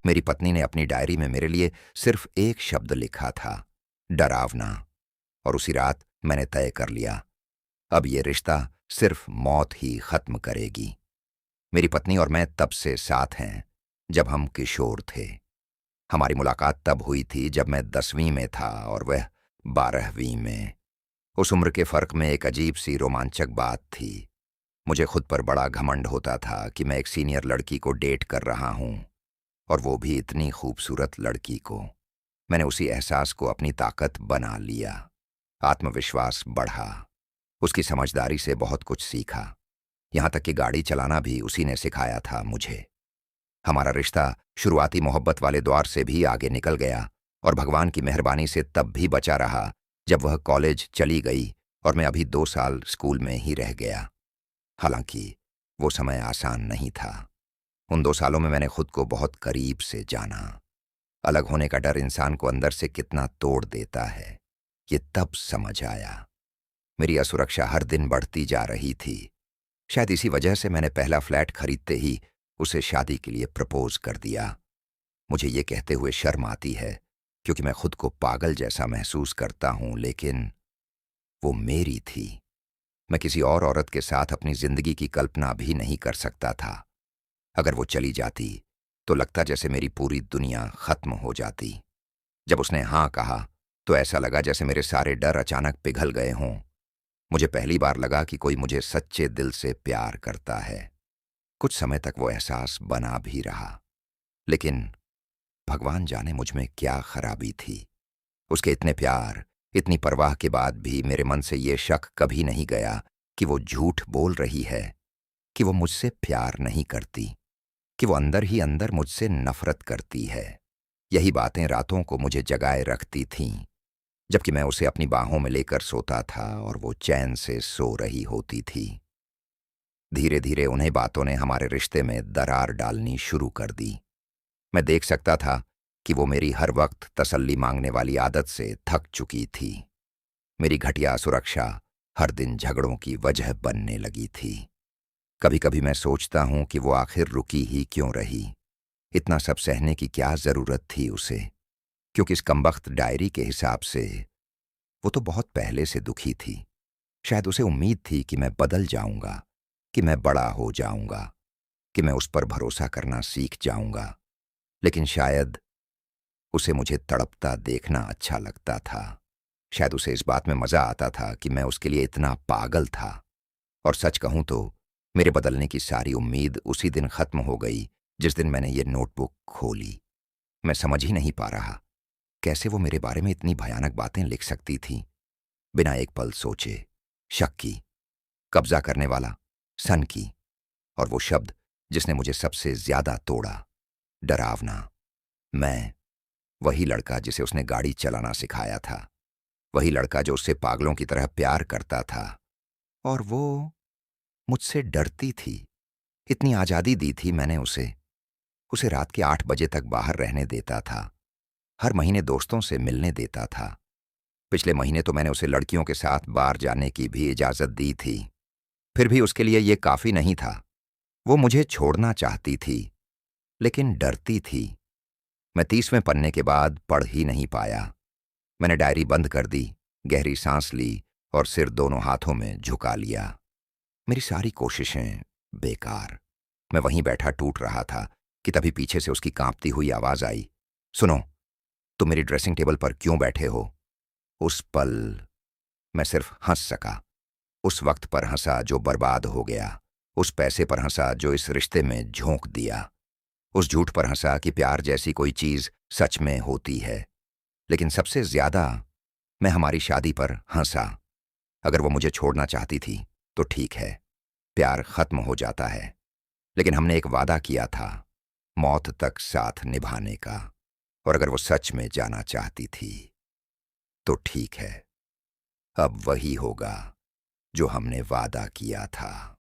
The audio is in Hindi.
मेरी पत्नी ने अपनी डायरी में मेरे लिए सिर्फ एक शब्द लिखा था, डरावना। और उसी रात मैंने तय कर लिया, अब ये रिश्ता सिर्फ मौत ही खत्म करेगी। मेरी पत्नी और मैं तब से साथ हैं, जब हम किशोर थे। हमारी मुलाकात तब हुई थी जब मैं 10वीं में था और वह 12वीं में। उस उम्र के फर्क में एक अजीब सी रोमांचक बात थी। मुझे खुद पर बड़ा घमंड होता था कि मैं एक सीनियर लड़की को डेट कर रहा हूं, और वो भी इतनी खूबसूरत लड़की को। मैंने उसी एहसास को अपनी ताकत बना लिया। आत्मविश्वास बढ़ा। उसकी समझदारी से बहुत कुछ सीखा। यहां तक कि गाड़ी चलाना भी उसी ने सिखाया था मुझे। हमारा रिश्ता शुरुआती मोहब्बत वाले द्वार से भी आगे निकल गया, और भगवान की मेहरबानी से तब भी बचा रहा जब वह कॉलेज चली गई और मैं अभी 2 साल स्कूल में ही रह गया। हालांकि वो समय आसान नहीं था। उन 2 सालों में मैंने खुद को बहुत करीब से जाना। अलग होने का डर इंसान को अंदर से कितना तोड़ देता है, ये तब समझ आया। मेरी असुरक्षा हर दिन बढ़ती जा रही थी। शायद इसी वजह से मैंने पहला फ्लैट खरीदते ही उसे शादी के लिए प्रपोज कर दिया। मुझे ये कहते हुए शर्म आती है, क्योंकि मैं खुद को पागल जैसा महसूस करता हूं, लेकिन वो मेरी थी। मैं किसी और औरत के साथ अपनी जिंदगी की कल्पना भी नहीं कर सकता था। अगर वो चली जाती तो लगता जैसे मेरी पूरी दुनिया खत्म हो जाती। जब उसने हाँ कहा तो ऐसा लगा जैसे मेरे सारे डर अचानक पिघल गए हों। मुझे पहली बार लगा कि कोई मुझे सच्चे दिल से प्यार करता है। कुछ समय तक वो एहसास बना भी रहा, लेकिन भगवान जाने मुझ में क्या खराबी थी। उसके इतने प्यार, इतनी परवाह के बाद भी मेरे मन से ये शक कभी नहीं गया कि वो झूठ बोल रही है, कि वो मुझसे प्यार नहीं करती, कि वो अंदर ही अंदर मुझसे नफरत करती है। यही बातें रातों को मुझे जगाए रखती थीं, जबकि मैं उसे अपनी बाहों में लेकर सोता था और वो चैन से सो रही होती थी। धीरे धीरे उन्हीं बातों ने हमारे रिश्ते में दरार डालनी शुरू कर दी। मैं देख सकता था कि वो मेरी हर वक्त तसल्ली मांगने वाली आदत से थक चुकी थी। मेरी घटिया सुरक्षा हर दिन झगड़ों की वजह बनने लगी थी। कभी कभी मैं सोचता हूं कि वो आखिर रुकी ही क्यों रही। इतना सब सहने की क्या जरूरत थी उसे, क्योंकि इस कमबख्त डायरी के हिसाब से वो तो बहुत पहले से दुखी थी। शायद उसे उम्मीद थी कि मैं बदल जाऊंगा, कि मैं बड़ा हो जाऊंगा, कि मैं उस पर भरोसा करना सीख जाऊंगा। लेकिन शायद उसे मुझे तड़पता देखना अच्छा लगता था। शायद उसे इस बात में मजा आता था कि मैं उसके लिए इतना पागल था। और सच कहूं तो मेरे बदलने की सारी उम्मीद उसी दिन खत्म हो गई जिस दिन मैंने ये नोटबुक खोली। मैं समझ ही नहीं पा रहा कैसे वो मेरे बारे में इतनी भयानक बातें लिख सकती थी, बिना एक पल सोचे। शक की, कब्जा करने वाला, सन की, और वो शब्द जिसने मुझे सबसे ज्यादा तोड़ा, डरावना। मैं, वही लड़का जिसे उसने गाड़ी चलाना सिखाया था, वही लड़का जो उससे पागलों की तरह प्यार करता था, और वो मुझसे डरती थी। इतनी आजादी दी थी मैंने उसे। उसे रात के 8 बजे तक बाहर रहने देता था, हर महीने दोस्तों से मिलने देता था। पिछले महीने तो मैंने उसे लड़कियों के साथ बार जाने की भी इजाजत दी थी। फिर भी उसके लिए ये काफी नहीं था। वो मुझे छोड़ना चाहती थी, लेकिन डरती थी। मैं 30वें पन्ने के बाद पढ़ ही नहीं पाया। मैंने डायरी बंद कर दी, गहरी सांस ली और सिर दोनों हाथों में झुका लिया। मेरी सारी कोशिशें बेकार। मैं वहीं बैठा टूट रहा था कि तभी पीछे से उसकी कांपती हुई आवाज आई, सुनो, तुम मेरी ड्रेसिंग टेबल पर क्यों बैठे हो? उस पल मैं सिर्फ हंस सका। उस वक्त पर हंसा जो बर्बाद हो गया, उस पैसे पर हंसा जो इस रिश्ते में झोंक दिया, उस झूठ पर हंसा कि प्यार जैसी कोई चीज सच में होती है। लेकिन सबसे ज्यादा मैं हमारी शादी पर हंसा। अगर वो मुझे छोड़ना चाहती थी तो ठीक है, प्यार खत्म हो जाता है। लेकिन हमने एक वादा किया था, मौत तक साथ निभाने का। और अगर वो सच में जाना चाहती थी तो ठीक है, अब वही होगा जो हमने वादा किया था।